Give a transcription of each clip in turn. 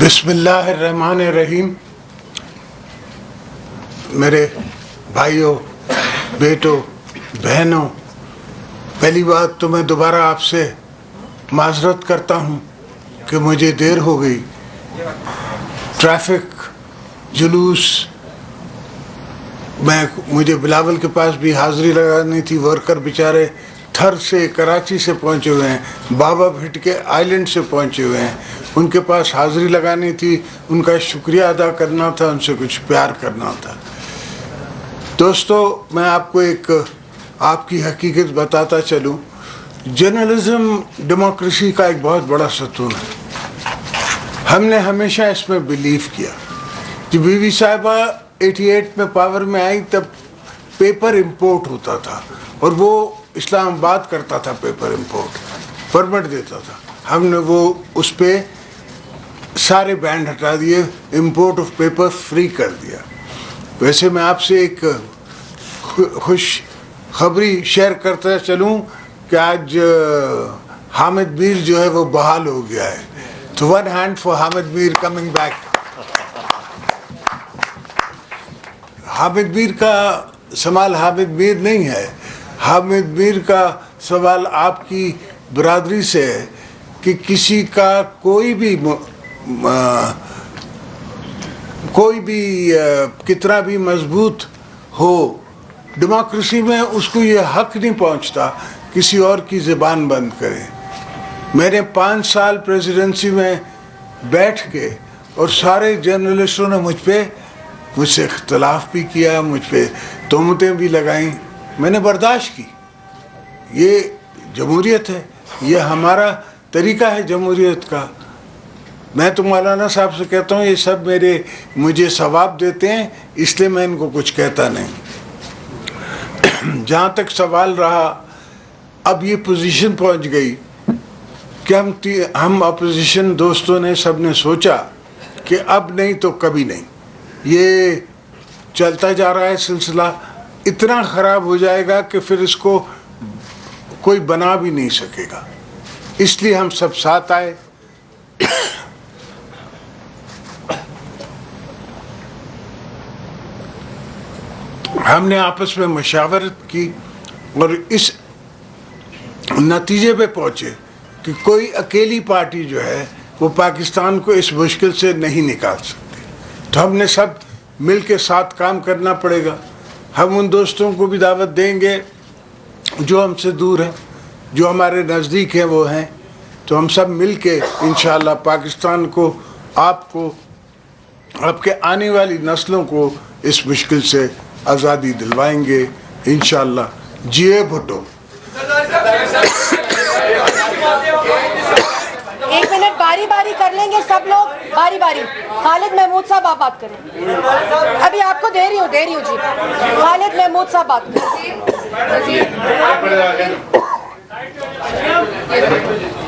بسم اللہ الرحمن الرحیم. میرے بھائیوں، بیٹوں، بہنوں، پہلی بات تو میں دوبارہ آپ سے معذرت کرتا ہوں کہ مجھے دیر ہو گئی. ٹریفک، جلوس، مجھے بلاول کے پاس بھی حاضری لگانی تھی. ورکر بیچارے تھر سے، کراچی سے پہنچے ہوئے ہیں، بابا بھٹ کے آئیلینڈ سے پہنچے ہوئے ہیں. ان کے پاس حاضری لگانی تھی، ان کا شکریہ ادا کرنا تھا، ان سے کچھ پیار کرنا تھا. دوستو، میں آپ کو ایک آپ کی حقیقت بتاتا چلوں. جرنلزم ڈیموکریسی کا ایک بہت بڑا ستون ہے. ہم نے ہمیشہ اس میں بلیو کیا. جب بی بی صاحبہ 88 میں پاور میں آئی تب پیپر امپورٹ ہوتا تھا اور وہ اسلام آباد کرتا تھا. پیپر امپورٹ پرمٹ دیتا تھا. ہم نے وہ اس پہ سارے بینڈ ہٹا دیے، امپورٹ آف پیپر فری کر دیا. ویسے میں آپ سے ایک خوش خبری شیئر کرتا چلوں کہ آج حامد میر جو ہے وہ بحال ہو گیا ہے. تو one hand for Hamid Mir coming back. Hamid Mir کا سوال حامد میر نہیں ہے. حامد میر کا سوال آپ کی برادری سے ہے کہ کسی کا کوئی بھی کتنا بھی مضبوط ہو، ڈیموکریسی میں اس کو یہ حق نہیں پہنچتا کسی اور کی زبان بند کرے. میں نے 5 سال پریزیڈنسی میں بیٹھ کے اور سارے جرنلسٹوں نے مجھ سے اختلاف بھی کیا، مجھ پہ تہمتیں بھی لگائیں. میں نے برداشت کی. یہ جمہوریت ہے، یہ ہمارا طریقہ ہے جمہوریت کا. میں تو مولانا صاحب سے کہتا ہوں یہ سب مجھے ثواب دیتے ہیں، اس لیے میں ان کو کچھ کہتا نہیں. جہاں تک سوال رہا، اب یہ پوزیشن پہنچ گئی کہ ہم اپوزیشن دوستوں نے سب نے سوچا کہ اب نہیں تو کبھی نہیں. یہ چلتا جا رہا ہے سلسلہ، اتنا خراب ہو جائے گا کہ پھر اس کو کوئی بنا بھی نہیں سکے گا. اس لیے ہم سب ساتھ آئے. ہم نے آپس میں مشاورت کی اور اس نتیجے پہ پہنچے کہ کوئی اکیلی پارٹی جو ہے وہ پاکستان کو اس مشکل سے نہیں نکال سکتی. تو ہم نے سب مل کے ساتھ کام کرنا پڑے گا. ہم ان دوستوں کو بھی دعوت دیں گے جو ہم سے دور ہیں، جو ہمارے نزدیک ہیں وہ ہیں. تو ہم سب مل کے انشاءاللہ پاکستان کو، آپ کو، آپ کے آنے والی نسلوں کو اس مشکل سے آزادی دلوائیں گے انشاءاللہ. جیے بھٹو. ایک منٹ باری باری کر لیں گے سب لوگ، باری باری. خالد محمود صاحب آپ بات کریں. ابھی آپ کو دے رہی ہوں جی. خالد محمود صاحب بات کریں.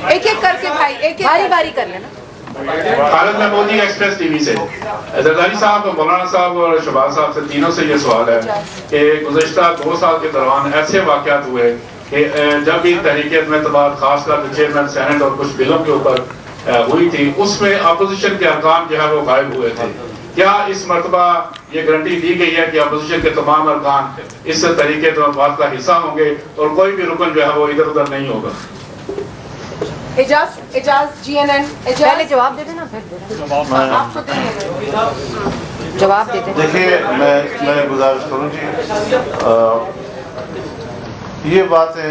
ایک ایک کر کے بھائی، ایک باری باری کر لینا. خالد محمود جی، ایکسپریس ٹی وی سے. زرداری صاحب، مولانا صاحب اور شہباز صاحب سے تینوں سے یہ سوال ہے کہ گزشتہ 2 سال کے دوران ایسے واقعات ہوئے کہ جب بھی تحریک اعتماد خاص کر چیئرمین سینٹ اور کچھ بلوں کے اوپر ہوئی تھی، اس میں اپوزیشن کے ارکان جو ہے وہ غائب ہوئے تھے. کیا اس مرتبہ یہ گارنٹی دی گئی ہے کہ اپوزیشن کے تمام ارکان اس تحریک اعتماد کا حصہ ہوں گے اور کوئی بھی رکن جو ہے وہ ادھر ادھر نہیں ہوگا؟ اجاز جی این این پہلے جواب دے دینا، جواب دے دیں. دیکھیے، میں گزارش کروں جی، یہ باتیں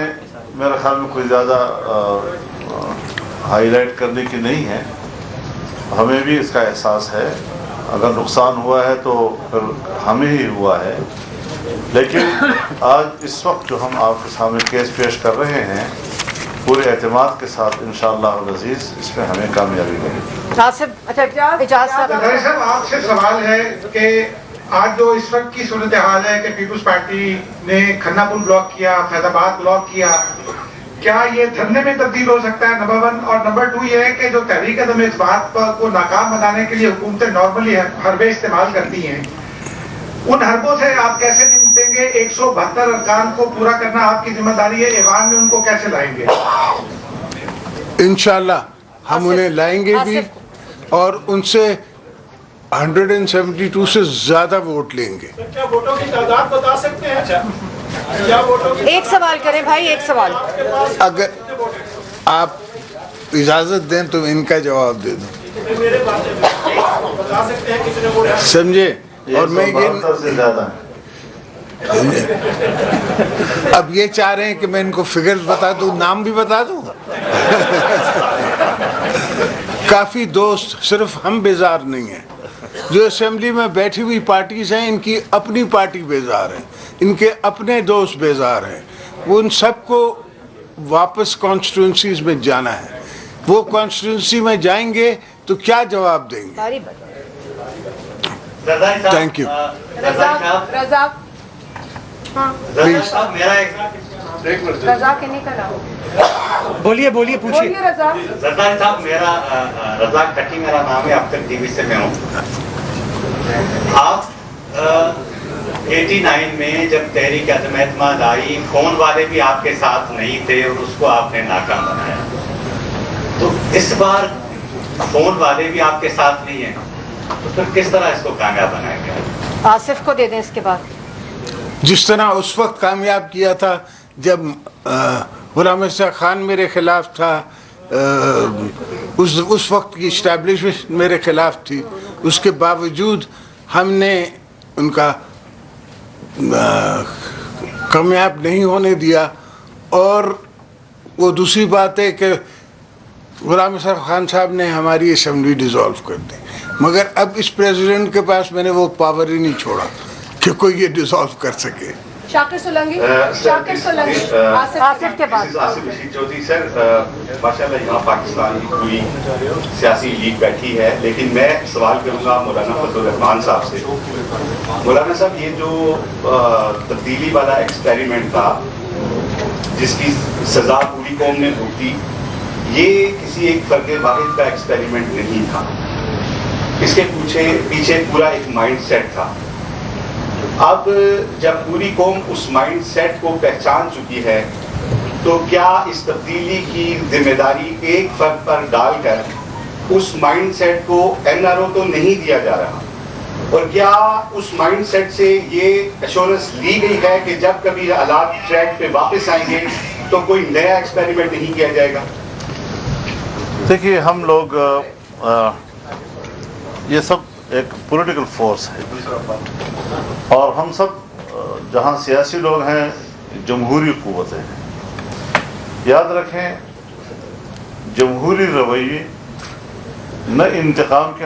میرے خیال میں کوئی زیادہ ہائی لائٹ کرنے کی نہیں ہے. ہمیں بھی اس کا احساس ہے. اگر نقصان ہوا ہے تو پھر ہمیں ہی ہوا ہے. لیکن آج اس وقت جو ہم آپ کے سامنے کیس پیش کر رہے ہیں، پورے اعتماد کے ساتھ انشاءاللہ العزیز اس میں ہمیں کامیابی ملے گی. اجاز صاحب آپ سے سوال ہے کہ آج جو اس وقت کی صورتحال ہے کہ پیپلز پارٹی نے کھنہ پل بلاک کیا، فیض آباد بلاک کیا، کیا یہ دھرنے میں تبدیل ہو سکتا ہے؟ نمبر 1. اور نمبر 2 یہ ہے کہ جو تحریک عدم اعتماد کو ناکام بنانے کے لیے حکومتیں نارملی حربے استعمال کرتی ہیں، ان حربوں سے آپ کیسے نمٹیں گے؟ 172 ارکان کو پورا کرنا آپ کی ذمہ داری ہے. ایوان میں ان کو کیسے لائیں گے؟ انشاءاللہ ہم انہیں لائیں گے بھی اور ان سے 172 سے زیادہ ووٹ لیں گے. کیا ووٹوں کی تعداد بتا سکتے ہیں؟ کیا ووٹوں کی ایک سوال کریں بھائی, ایک سوال. اگر آپ اجازت دیں تو ان کا جواب دے دوں, میرے بتا سکتے ہیں کتنے ووٹ ہیں؟ سمجھے. اور میں 172 سے زیادہ ہے. اب یہ چاہ رہے ہیں کہ میں ان کو فگرز بتا دوں, نام بھی بتا دوں. کافی دوست, صرف ہم بیزار نہیں ہیں. جو اسمبلی میں بیٹھی ہوئی پارٹیز ہیں ان کی اپنی پارٹی بیزار ہے, ان کے اپنے دوست بیزار ہیں. وہ ان سب کو واپس کانسٹیٹوئنسیز میں جانا ہے. وہ کانسٹیٹوئنسی میں جائیں گے تو کیا جواب دیں گے؟ Thank you. Raza please. Raza کے نہیں کرا. بولیے بولیے پوچھیے. بولیے رضا. زرداری صاحب, میرا رضا کٹی میرا نام ہے, اب تک ٹی وی سے میں ہوں. آپ 89 میں جب تحریک عدم اعتماد آئی, فون والے بھی آپ کے ساتھ نہیں تھے اور اس کو آپ نے ناکام بنایا. تو اس بار فون والے بھی آپ کے ساتھ نہیں ہیں, تو پھر کس طرح اس کو کامیاب بنائیں گے؟ آصف کو دے دیں اس کے بعد. جس طرح اس وقت کامیاب کیا تھا جب غلام احسان خان میرے خلاف تھا, اس وقت کی اسٹیبلشمنٹ میرے خلاف تھی, اس کے باوجود ہم نے ان کا کامیاب نہیں ہونے دیا. اور وہ دوسری بات ہے کہ غلام احسان خان صاحب نے ہماری اسمبلی ڈیزالو کر دی, مگر اب اس پریزیڈنٹ کے پاس میں نے وہ پاور ہی نہیں چھوڑا کہ کوئی یہ ڈیزالو کر سکے. شاکر سولنگی. شاکر سولنگی. آصف کے بعد. آصف رشید چودھری سر, ماشاءاللہ یہاں پاکستان کی پوری سیاسی لیگ بیٹھی ہے, لیکن میں سوال کروں گا مولانا فضل الرحمان صاحب سے. مولانا صاحب, یہ جو تبدیلی والا ایکسپیریمنٹ تھا جس کی سزا پوری قوم نے بھگتی, یہ کسی ایک فرد واحد کا ایکسپیریمنٹ نہیں تھا. اس کے پیچھے پورا ایک مائنڈ سیٹ تھا. اب جب پوری قوم اس مائنڈ سیٹ کو پہچان چکی ہے, تو کیا اس تبدیلی کی ذمہ داری ایک فرد پر ڈال کر اس مائنڈ سیٹ کو NRO تو نہیں دیا جا رہا, اور کیا اس مائنڈ سیٹ سے یہ ایشورنس لی گئی ہے کہ جب کبھی حالات ٹریک پہ واپس آئیں گے تو کوئی نیا ایکسپیریمنٹ نہیں کیا جائے گا؟ دیکھیے, ہم لوگ یہ سب ایک پولیٹیکل فورس ہے, اور ہم سب جہاں سیاسی لوگ ہیں جمہوری قوتیں ہیں. یاد رکھیں, جمہوری رویے نہ انتقام کے